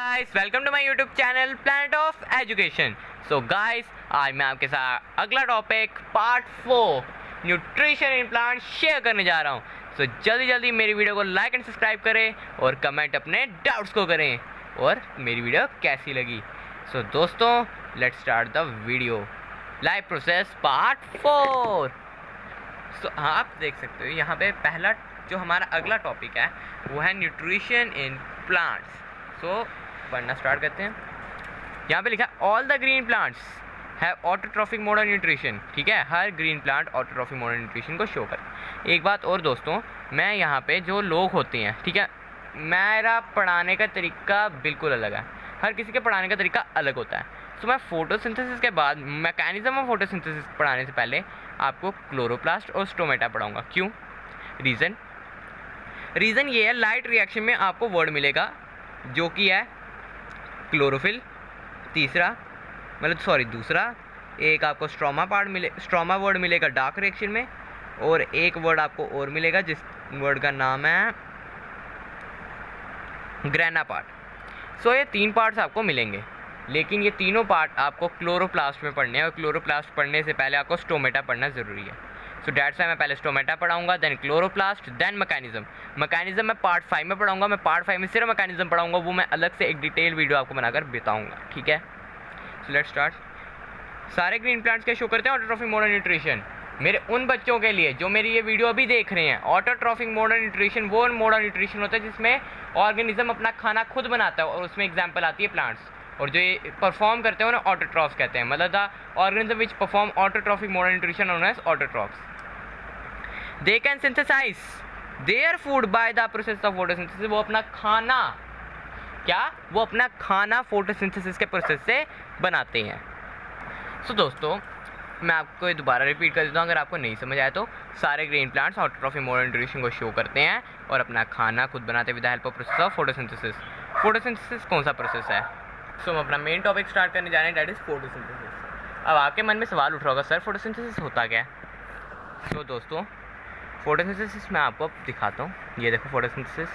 Guys welcome to my YouTube channel planet of education. So guys आज मैं आपके साथ अगला topic part 4 nutrition in plant share करने जा रहा हूँ। सो जल्दी मेरी वीडियो को लाइक एंड सब्सक्राइब करें और कमेंट अपने डाउट्स को करें और मेरी वीडियो कैसी लगी। सो दोस्तों let's start the video. Life process part 4। सो आप देख सकते हो यहाँ पे पहला जो हमारा अगला टॉपिक है वो है न्यूट्रिशन इन प्लांट्स। सो पढ़ना स्टार्ट करते हैं। यहाँ पे लिखा है all the green plants have autotrophic mode of nutrition. ठीक है, हर green plant autotrophic mode of nutrition को शो कर। एक बात और दोस्तों, मैं यहाँ पे जो लोग होते हैं, ठीक है, मेरा पढ़ाने का तरीका बिल्कुल अलग है। हर किसी के पढ़ाने का तरीका अलग होता है। सो मैं फोटोसिंथेसिस के बाद मैकेनिज्म ऑफ फोटोसिंथेसिस पढ़ाने से पहले आपको क्लोरोप्लास्ट और स्टोमेटा पढ़ाऊँगा। क्यों? रीज़न ये है, लाइट रिएक्शन में आपको वर्ड मिलेगा जो कि है क्लोरोफिल, दूसरा एक आपको स्ट्रोमा वर्ड मिलेगा डार्क रिएक्शन में, और एक वर्ड आपको और मिलेगा जिस वर्ड का नाम है ग्रेना पार्ट। सो ये 3 पार्ट्स आपको मिलेंगे, लेकिन ये तीनों पार्ट आपको क्लोरोप्लास्ट में पढ़ने हैं और क्लोरोप्लास्ट पढ़ने से पहले आपको स्टोमेटा पढ़ना ज़रूरी है। सो डैट्स वाई मैं पहले स्टोमेटा पढ़ाऊंगा, देन क्लोरोप्लास्ट, देन मैकेनिज्म मैं पार्ट 5 में पढ़ाऊंगा। मैं पार्ट 5 में सिर्फ मैकेनिज्म पढ़ाऊंगा, वो मैं अलग से एक डिटेल वीडियो आपको बनाकर बताऊंगा। ठीक है, सो लेट्स स्टार्ट। सारे ग्रीन प्लांट्स के शो करते हैं ऑटोट्रॉफिक मोड ऑफ न्यूट्रिशन। मेरे उन बच्चों के लिए जो मेरी ये वीडियो अभी देख रहे हैं, ऑटोट्रॉफिक मोड ऑफ न्यूट्रिशन वो मोड ऑफ न्यूट्रिशन होता है जिसमें ऑर्गेनिज्म अपना खाना खुद बनाता है, और उसमें एग्जाम्पल आती है प्लांट्स। और जो ये परफॉर्म करते हैं उन्हें ऑटोट्रॉफ्स कहते हैं, मतलब the organism which perform autotrophic mode of nutrition known as autotrophs. They can synthesize their food by the process of photosynthesis। वो अपना खाना फोटोसिंथेसिस के प्रोसेस से बनाते हैं। सो दोस्तों मैं आपको ये दोबारा रिपीट कर देता हूँ, अगर आपको नहीं समझ आया तो। सारे green plants autotrophic mode of nutrition को शो करते हैं और अपना खाना खुद बनाते हैं with the help of process of photosynthesis. Photosynthesis कौन सा प्रोसेस है? सो हम अपना मेन टॉपिक स्टार्ट करने जा रहे हैं, दैट इज़ फोटोसिंथेसिस। अब आपके मन में सवाल उठ रहा होगा, सर फोटोसिंथेसिस होता क्या है? सो दोस्तों फोटोसिंथेसिस मैं आपको दिखाता हूँ। ये देखो फोटोसिंथेसिस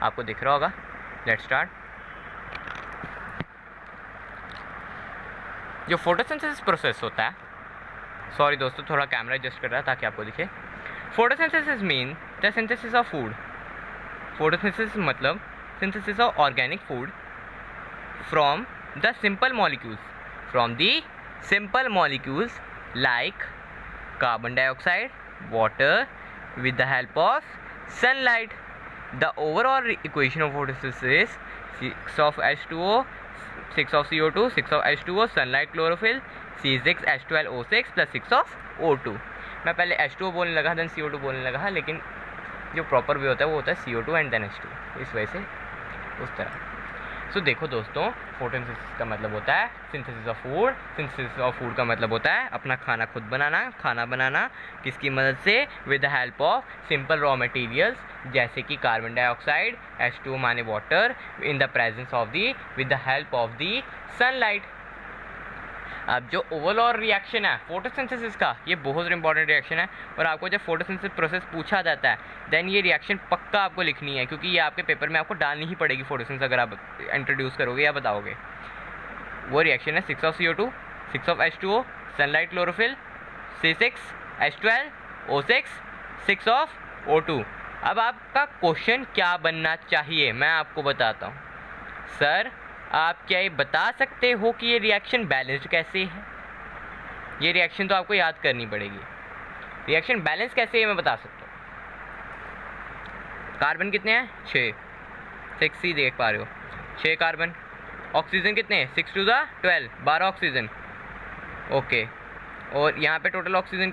आपको दिख रहा होगा। Let's start. जो फोटोसिंथेसिस प्रोसेस होता है, सॉरी दोस्तों थोड़ा कैमरा एडजस्ट कर रहा है ताकि आपको दिखे। Photosynthesis mean the synthesis of food. Photosynthesis मतलब synthesis of organic food from the simple molecules like carbon dioxide, water with the help of sunlight. The overall equation of photosynthesis is 6 of H2O, 6 of CO2, 6 of H2O, sunlight, chlorophyll, C6H12O6 plus 6 of O2। मैं पहले H2O बोलने लगा then CO2 बोलने लगा, लेकिन जो proper way होता है वो होता है CO2 एंड देन H2, इस वजह से उस तरह। सो देखो दोस्तों, फोटोसिंथेसिस का मतलब होता है synthesis of food. Synthesis of food का मतलब होता है अपना खाना खुद बनाना। खाना बनाना किसकी मदद से? With the help of simple raw materials जैसे कि कार्बन डाइऑक्साइड, H2O माने water, in the presence of the with the help of the sunlight. अब जो ओवरऑल रिएक्शन है फोटोसिंथेसिस का, ये बहुत इंपॉर्टेंट रिएक्शन है, और आपको जब फोटोसिंथेसिस प्रोसेस पूछा जाता है देन ये रिएक्शन पक्का आपको लिखनी है, क्योंकि ये आपके पेपर में आपको डालनी ही पड़ेगी। फोटोसिंथेसिस अगर आप इंट्रोड्यूस करोगे या बताओगे, वो रिएक्शन है 6 of CO2, 6 of H2O, sunlight, chlorophyll, C6H12O6, 6 of O2। अब आपका क्वेश्चन क्या बनना चाहिए मैं आपको बताता हूँ। सर आप क्या ये बता सकते हो कि ये रिएक्शन बैलेंस्ड कैसे है? ये रिएक्शन तो आपको याद करनी पड़ेगी। रिएक्शन बैलेंस कैसे है मैं बता सकता हूँ। कार्बन कितने हैं? 6 ही देख पा रहे हो, 6 कार्बन। ऑक्सीजन कितने हैं? 6 to the 12, 12 ऑक्सीजन। ओके, और यहाँ पे टोटल ऑक्सीजन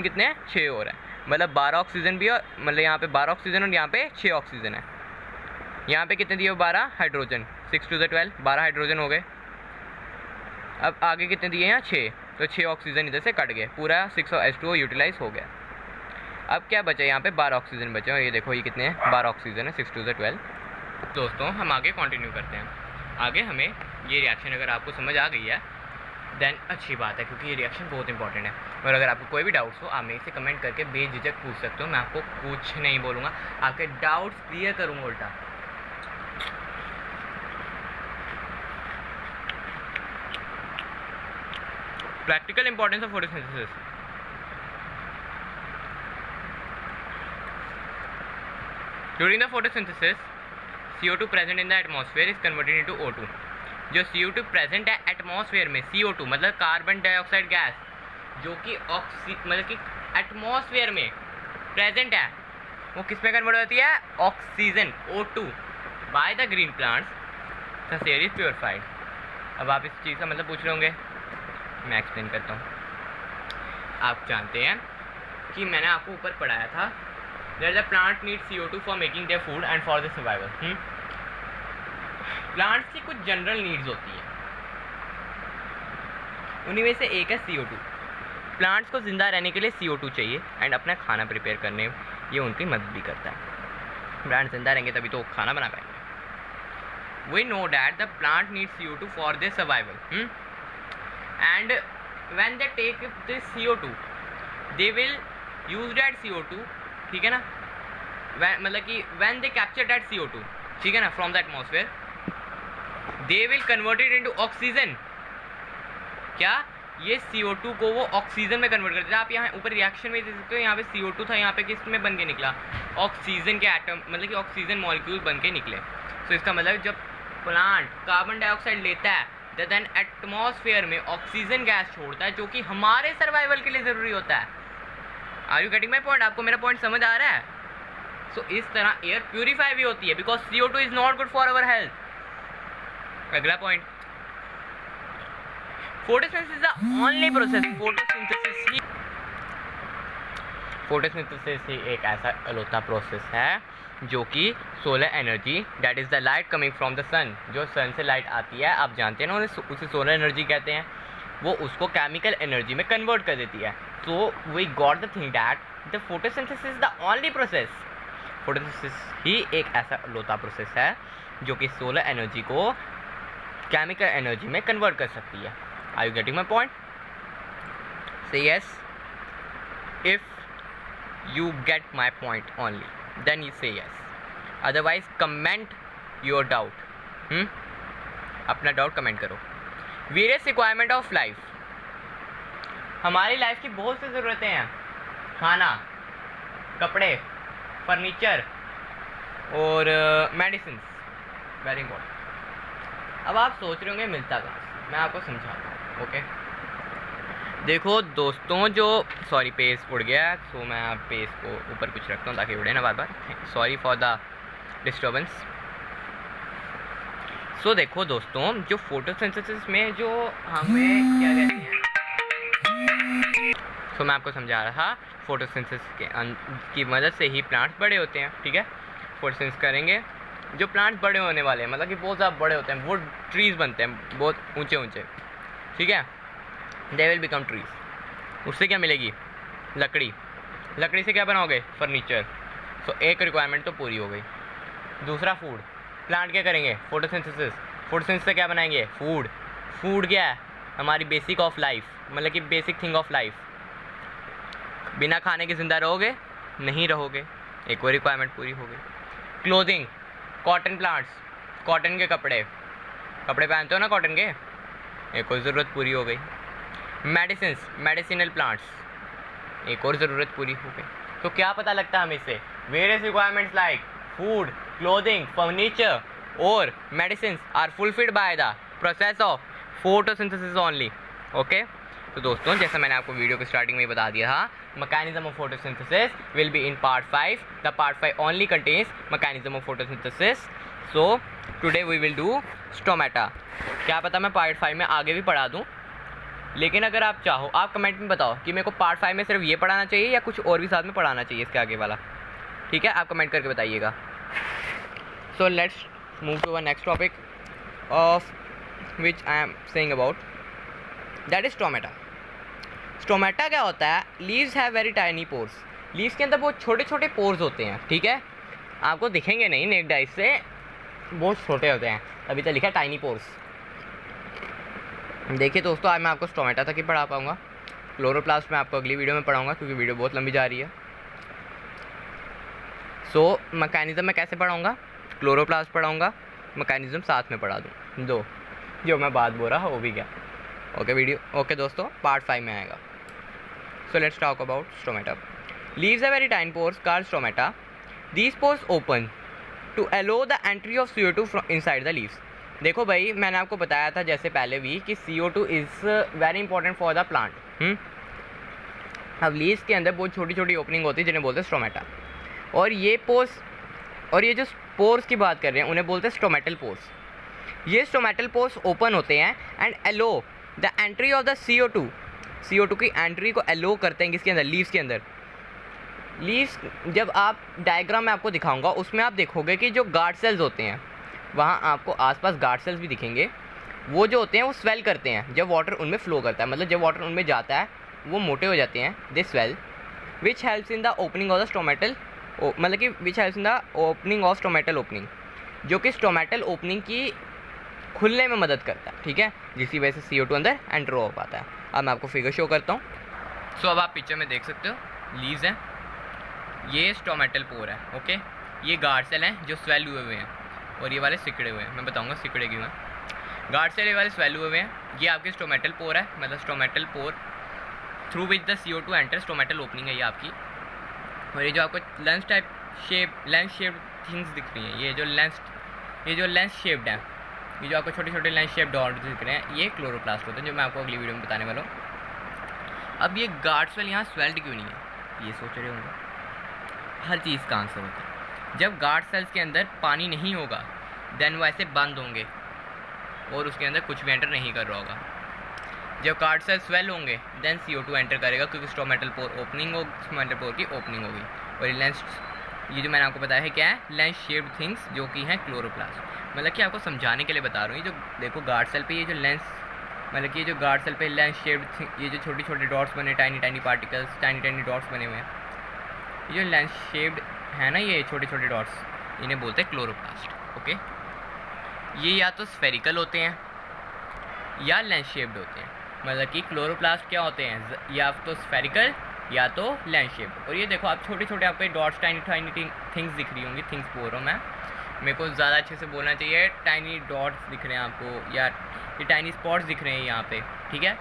कितने हैं? 6 और है, मतलब 12 ऑक्सीजन भी, और मतलब यहाँ पे 12 ऑक्सीजन और यहाँ पे 6 ऑक्सीजन है। यहाँ पे कितने दिए? 12 हाइड्रोजन, 6 to the 12, 12 हाइड्रोजन हो गए। अब आगे कितने दिए हैं? 6, तो 6 ऑक्सीजन इधर से कट गए, पूरा 6 H2O यूटिलाइज हो गया। अब क्या बचा? यहाँ पे 12 ऑक्सीजन बचे, और ये देखो ये कितने हैं? 12 ऑक्सीजन है, 6 to the 12। दोस्तों हम आगे कंटिन्यू करते हैं। आगे हमें ये रिएक्शन अगर आपको समझ आ गई है देन अच्छी बात है, क्योंकि ये रिएक्शन बहुत इंपॉर्टेंट है। और अगर आपको कोई भी डाउट्स हो आप मेरे से कमेंट करके बेझिझक पूछ सकते हो, मैं आपको कुछ नहीं बोलूँगा, आपके डाउट्स क्लियर करूँगा उल्टा। Practical importance of photosynthesis. During the photosynthesis, CO2 present in the atmosphere is converted into O2. जो CO2 प्रेजेंट है एटमॉस्फेयर में, CO2 मतलब कार्बन डाइऑक्साइड गैस, जो कि मतलब कि एटमॉस्फेयर में प्रेजेंट है, वो किस में कन्वर्ट होती है? Oxygen, O2, by the green plants. The air is purified. अब आप इस चीज़ का मतलब पूछ रहे होंगे, मैं एक्सप्लेन करता हूँ। आप जानते हैं कि मैंने आपको ऊपर पढ़ाया था that the plant need CO2 for making their food and for the survival. Plants की कुछ जनरल नीड्स होती हैं, उन्हीं में से एक है CO2। प्लांट्स को ज़िंदा रहने के लिए CO2 चाहिए एंड अपना खाना प्रिपेयर करने ये उनकी मदद भी करता है। प्लांट जिंदा रहेंगे तभी तो खाना बना पाएंगे। We know that the plant need CO2 for their survival and when they take this CO2 they will use that CO2, ठीक है ना, मतलब कि when they capture that CO2, ठीक है ना, from the atmosphere they will convert it into oxygen. क्या ये CO2 को वो ऑक्सीजन में कन्वर्ट करते हैं। आप यहाँ ऊपर रिएक्शन में देख सकते हो, यहाँ पे CO2 था, यहाँ पे किस में बन के निकला? ऑक्सीजन के एटम, मतलब कि ऑक्सीजन मॉलिक्यूल बन के निकले। तो इसका मतलब जब प्लांट कार्बन डाइऑक्साइड लेता है देन एटमॉस्फेयर में ऑक्सीजन गैस छोड़ता है, जो कि हमारे सर्वाइवल के लिए ज़रूरी होता है। Are you getting my point? आपको मेरा पॉइंट समझ आ रहा है? सो इस तरह एयर प्यूरीफाई भी होती है because CO2 is not good for our health. अगला point, photosynthesis is the only process. Photosynthesis ही एक ऐसा अलौता प्रोसेस है जो कि solar energy, that is the light coming from the sun, जो सन से लाइट आती है, आप जानते हैं ना, उसे सोलर एनर्जी कहते हैं, वो उसको केमिकल एनर्जी में कन्वर्ट कर देती है। तो we got the thing that the photosynthesis is the only process. Photosynthesis ही एक ऐसा अलौता प्रोसेस है जो कि सोलर एनर्जी को केमिकल एनर्जी में कन्वर्ट कर सकती है। Are you getting my point? Say yes if you get my point only, then you say yes. Otherwise comment your doubt. अपना डाउट कमेंट करो। Various requirement of life. हमारी life की बहुत सी ज़रूरतें हैं, खाना, कपड़े, फर्नीचर और मेडिसिन, वेरी इंपॉर्टेंट। अब आप सोच रहे होंगे मिलता कहाँ से, मैं आपको समझाता हूँ। ओके देखो दोस्तों, जो सॉरी पेज उड़ गया है, सो मैं आप पेज को ऊपर कुछ रखता हूँ ताकि उड़े ना बार बार। Sorry for the disturbance. So देखो दोस्तों, जो फोटोसिंथेसिस में जो हमें क्या कहते हैं, तो मैं आपको समझा रहा, फोटोसिंथेसिस की मदद से ही प्लांट्स बड़े होते हैं, ठीक है। फोटोसिंथेसिस करेंगे, जो प्लांट्स बड़े होने वाले हैं, मतलब कि बहुत ज़्यादा बड़े होते हैं, वो ट्रीज़ बनते हैं बहुत ऊंचे ऊंचे, ठीक है, दे विल बिकम ट्रीज। उससे क्या मिलेगी? लकड़ी। लकड़ी से क्या बनाओगे? फर्नीचर। सो एक रिक्वायरमेंट तो पूरी हो गई। दूसरा फूड। प्लांट क्या करेंगे? फोटोसिंथेसिस। फोटोसिंथेसिस से क्या बनाएंगे? फूड। फूड क्या है? हमारी बेसिक ऑफ लाइफ, मतलब कि बेसिक थिंग ऑफ लाइफ। बिना खाने के ज़िंदा रहोगे? नहीं रहोगे। एक और रिक्वायरमेंट पूरी हो गई। क्लोथिंग, कॉटन प्लांट्स, कॉटन के कपड़े, कपड़े पहनते हो ना कॉटन के, एक और ज़रूरत पूरी हो गई। मेडिसिन्स, मेडिसिनल प्लांट्स, एक और ज़रूरत पूरी हो गई। तो क्या पता लगता है हमें इससे? Various requirements like food, clothing, furniture और medicines are fulfilled by the process of photosynthesis only. Okay, तो दोस्तों जैसा मैंने आपको वीडियो के स्टार्टिंग में ही बता दिया था, mechanism of photosynthesis will be in part 5। The part 5 only contains mechanism of photosynthesis. So today we will do stomata. क्या पता मैं पार्ट 5 में आगे भी पढ़ा दूँ, लेकिन अगर आप चाहो, आप कमेंट में बताओ कि मेरे को पार्ट 5 में सिर्फ ये पढ़ाना चाहिए या कुछ और भी साथ में पढ़ाना चाहिए इसके आगे वाला, ठीक है, आप कमेंट करके बताइएगा। So let's move to a next topic of which I am saying about, that is stomata. Stomata क्या होता है? Leaves have very tiny pores. Leaves के अंदर बहुत छोटे छोटे पोर्स होते हैं, ठीक है, आपको दिखेंगे नहीं नेक्ड आई से, बहुत छोटे होते हैं, अभी तो लिखा है टाइनी पोर्स। देखिए दोस्तों, आज मैं आपको स्टोमेटा तक ही पढ़ा पाऊँगा, क्लोरोप्लास्ट में आपको अगली वीडियो में पढ़ाऊँगा क्योंकि वीडियो बहुत लंबी जा रही है। सो मैकेनिज्म में कैसे पढ़ाऊँगा? क्लोरोप्लास्ट पढ़ाऊँगा, मैकेनिज्म साथ में पढ़ा दूँ, दो जो मैं बात बोल रहा वो भी क्या। ओके दोस्तों, पार्ट 5 में आएगा. So let's talk about stomata. Leaves are very tiny pores called stomata. These pores open to allow the entry of CO2 from inside the leaves. देखो भाई, मैंने आपको बताया था जैसे पहले भी कि CO2 is very important for the plant. अब लीव्स के अंदर बहुत छोटी छोटी ओपनिंग होती है जिन्हें बोलते हैं स्टोमेटा. और ये पोर्स, और ये जो पोर्स की बात कर रहे हैं उन्हें बोलते हैं स्टोमेटल पोर्स. ये स्टोमेटल पोर्स ओपन होते हैं and aloe the entry of the CO2 की एंट्री को अलो करते हैं किसके अंदर, लीव्स के अंदर. लीव्स जब आप डायग्राम में आपको दिखाऊंगा उसमें आप देखोगे कि जो गार्ड सेल्स होते हैं वहाँ आपको आसपास गार्ड सेल्स भी दिखेंगे. वो जो होते हैं वो स्वेल करते हैं जब वाटर उनमें फ्लो करता है, मतलब जब वाटर उनमें जाता है वो मोटे हो जाते हैं. They swell which helps in the opening of the stomatal, मतलब कि which helps in the opening of stomatal opening, जो कि स्टोमेटल ओपनिंग की खुलने में मदद करता है. ठीक है, जिसकी वजह से CO2 अंदर एंटर हो पाता है. अब मैं आपको फिगर शो करता हूँ. सो अब आप पिक्चर में देख सकते हो लीव्स हैं, ये स्टोमेटल पोर है. ओके, ये गार्ड सेल हैं जो स्वेल हुए हैं और ये वाले सिकड़े हुए हैं. मैं बताऊंगा सिकड़े क्यों हैं. गार्ड सेल ये वाले स्वेल हुए हैं. ये आपके स्टोमेटल पोर है, मतलब stomatal pore through which the CO2 enter. Stomatal opening है ये आपकी. और ये जो आपको लेंस शेप थिंग्स दिख रही हैं, ये जो लेंस शेप्ड है, ये जो आपको छोटे छोटे लेंस शेप डॉट दिख रहे हैं, ये क्लोरोप्लास्ट होते हैं जो मैं आपको अगली वीडियो में बताने वाला हूँ. अब ये गार्ड सेल यहाँ स्वेल्ड क्यों नहीं है, ये सोच रहे होंगे. हर चीज़ का आंसर होता है. जब गार्ड सेल्स के अंदर पानी नहीं होगा देन वो ऐसे बंद होंगे और उसके अंदर कुछ भी एंटर नहीं कर रहा होगा. जब गार्ड सेल स्वेल होंगे देन CO2 एंटर करेगा क्योंकि स्टोमेटल पोर ओपनिंग हो, स्टोमेटल पोर की ओपनिंग होगी. और ये जो मैंने आपको बताया है क्या है, लेंस शेप्ड थिंग्स जो कि हैं क्लोरोप्लास्ट. मतलब कि आपको समझाने के लिए बता रहा हूँ. ये जो देखो गार्ड सेल पे ये जो लेंस, मतलब कि ये जो गार्ड सेल पे लेंस शेप्ड, ये जो छोटे छोटे डॉट्स बने, टाइनी पार्टिकल्स, टाइनी डॉट्स बने हुए हैं, ये जो लेंस शेप्ड है ना, ये छोटे छोटे डॉट्स, इन्हें बोलते हैं क्लोरोप्लास्ट. ओके, ये या तो स्फेरिकल होते हैं या लेंस शेप्ड होते हैं. मतलब कि क्लोरोप्लास्ट क्या होते हैं, या तो स्फेरिकल या तो लेंस शेप्ड. और ये देखो आप छोटे छोटे आपको डॉट्स, टाइनी थिंग्स दिख रही होंगी. थिंग्स बोल रहा हूँ मैं, मेरे को ज़्यादा अच्छे से बोलना चाहिए. टाइनी डॉट्स दिख रहे हैं आपको, या ये टाइनी स्पॉट्स दिख रहे हैं यहाँ पे. ठीक है,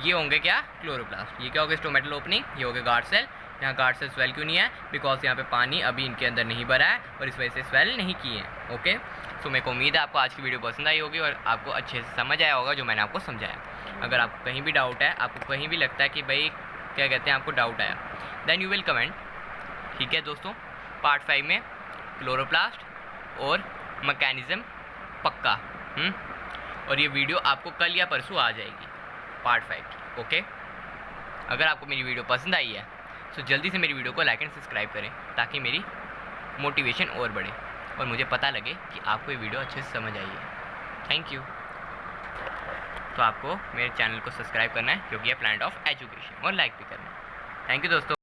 ये होंगे क्या, क्लोरोप्लास्ट. ये क्या होगा, स्टोमेटल ओपनिंग. ये होगा गार्ड सेल. यहाँ गार्ड सेल स्वेल क्यों नहीं है, बिकॉज यहाँ पे पानी अभी इनके अंदर नहीं भरा है और इस वजह से स्वेल नहीं किए हैं. ओके, सो मेरे को उम्मीद है आपको आज की वीडियो पसंद आई होगी और आपको अच्छे से समझ आया होगा जो मैंने आपको समझाया. अगर आपको कहीं भी डाउट है, आपको कहीं भी लगता है कि भाई क्या कहते हैं, आपको डाउट आया, देन यू विल कमेंट. ठीक है दोस्तों, पार्ट 5 में क्लोरोप्लास्ट और मैकेनिज्म पक्का. और ये वीडियो आपको कल या परसों आ जाएगी, पार्ट 5 की. ओके, अगर आपको मेरी वीडियो पसंद आई है तो जल्दी से मेरी वीडियो को लाइक एंड सब्सक्राइब करें ताकि मेरी मोटिवेशन और बढ़े और मुझे पता लगे कि आपको ये वीडियो अच्छे से समझ आई है. Thank you. तो आपको मेरे चैनल को सब्सक्राइब करना है क्योंकि ये प्लांट ऑफ एजुकेशन, और लाइक भी करना है. थैंक यू दोस्तों.